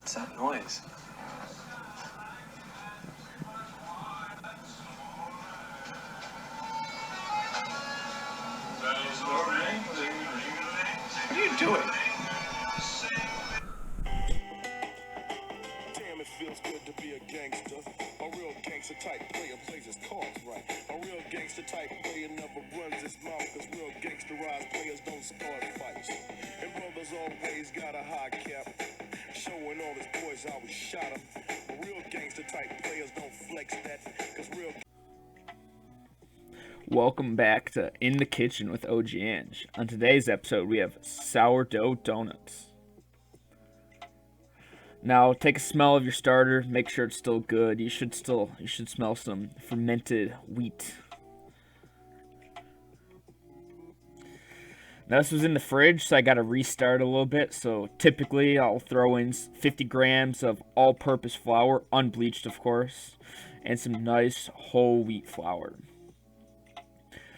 What's that noise? What are you doing? Damn, it feels good to be a gangster. A real gangster type player plays his cards right. A real gangster type player never runs his mouth, cause real gangsterized players don't start fights. And brothers always got a high cap, showing all his boys how we shot him. But real gangster type players don't flex that, cause real. Welcome back to In the Kitchen with OG Ange. On today's episode, we have sourdough donuts. Now, take a smell of your starter. Make sure it's still good. You should smell some fermented wheat. Now, this was in the fridge, so I got to restart a little bit. So typically, I'll throw in 50 grams of all-purpose flour, unbleached, of course, and some nice whole wheat flour.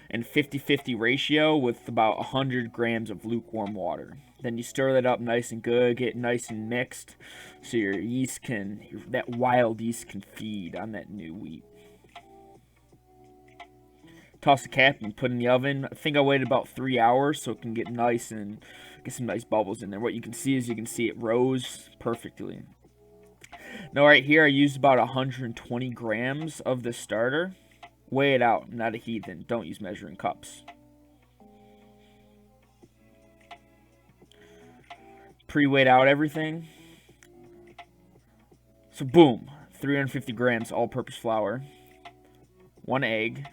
And 50-50 ratio with about 100 grams of lukewarm water. Then you stir that up nice and good, get nice and mixed, so that wild yeast can feed on that new wheat. Toss the cap and put in the oven. I think I waited about 3 hours so it can get some nice bubbles in there. What you can see is it rose perfectly. Now right here I used about 120 grams of the starter. Weigh it out, I'm not a heathen. Don't use measuring cups. Pre-weighed out everything. So boom, 350 grams all-purpose flour, 1 egg,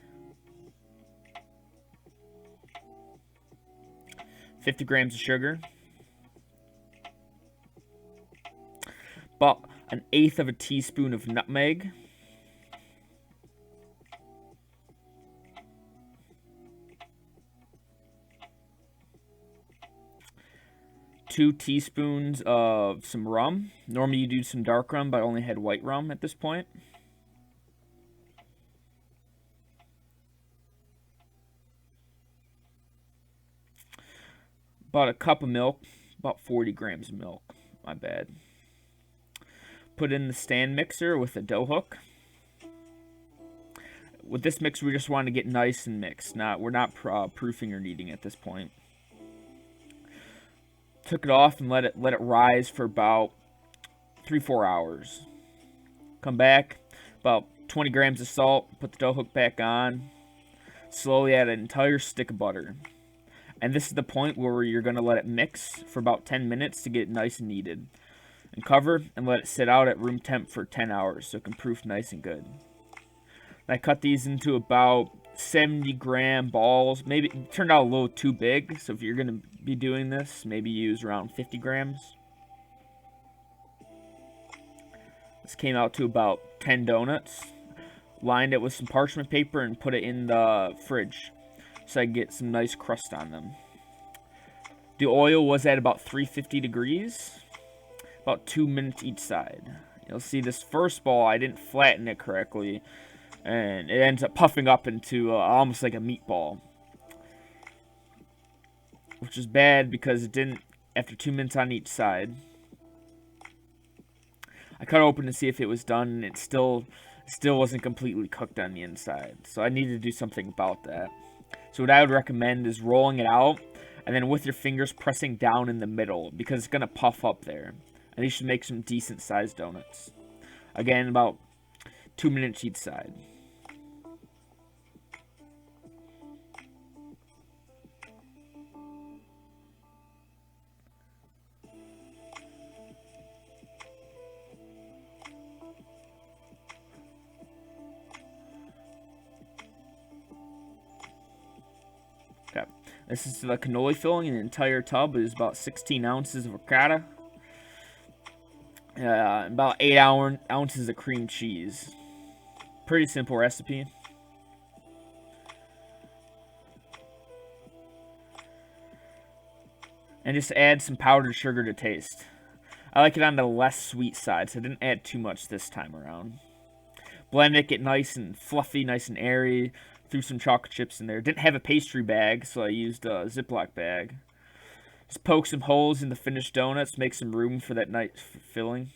50 grams of sugar, about 1/8 of a teaspoon of nutmeg, 2 teaspoons of some rum. Normally you do some dark rum, but I only had white rum at this point. About a cup of milk, about 40 grams of milk, my bad. Put in the stand mixer with a dough hook. With this mixer, we just want to get nice and mixed. We're not proofing or kneading at this point. Took it off and let it rise for about 3-4 hours. Come back, about 20 grams of salt, put the dough hook back on, slowly add an entire stick of butter. And this is the point where you're going to let it mix for about 10 minutes to get it nice and kneaded. And cover and let it sit out at room temp for 10 hours so it can proof nice and good. I cut these into about 70-gram balls. Maybe it turned out a little too big, so if you're going to be doing this, maybe use around 50 grams. This came out to about 10 donuts. Lined it with some parchment paper and put it in the fridge so I could get some nice crust on them. The oil was at about 350 degrees, about 2 minutes each side. You'll see this first ball, I didn't flatten it correctly, and it ends up puffing up into almost like a meatball, which is bad because it didn't, after 2 minutes on each side. I cut it open to see if it was done, and it still wasn't completely cooked on the inside, so I needed to do something about that. So what I would recommend is rolling it out, and then with your fingers pressing down in the middle, because it's going to puff up there, and you should make some decent sized donuts. Again, about 2 minutes each side. Okay. This is the cannoli filling. An entire tub is about 16 ounces of ricotta. About 8 ounces of cream cheese. Pretty simple recipe. And just add some powdered sugar to taste. I like it on the less sweet side, so I didn't add too much this time around. Blend it, get nice and fluffy, nice and airy. Threw some chocolate chips in there. Didn't have a pastry bag, so I used a Ziploc bag. Just poke some holes in the finished donuts, make some room for that nice filling.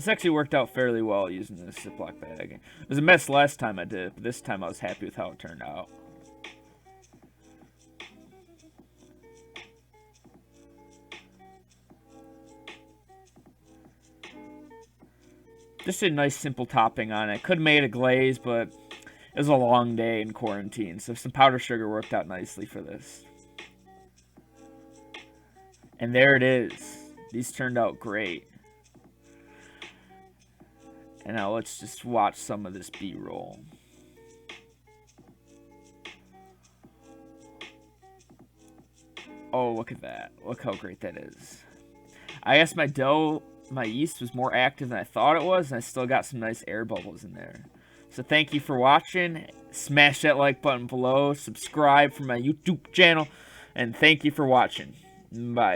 This actually worked out fairly well using this Ziploc bag. It was a mess last time I did it, but this time I was happy with how it turned out. Just a nice simple topping on it. Could have made a glaze, but it was a long day in quarantine, so some powdered sugar worked out nicely for this. And there it is. These turned out great. And now let's just watch some of this B-roll. Oh, look at that. Look how great that is. I guess my yeast was more active than I thought it was, and I still got some nice air bubbles in there. So thank you for watching. Smash that like button below. Subscribe for my YouTube channel. And thank you for watching. Bye.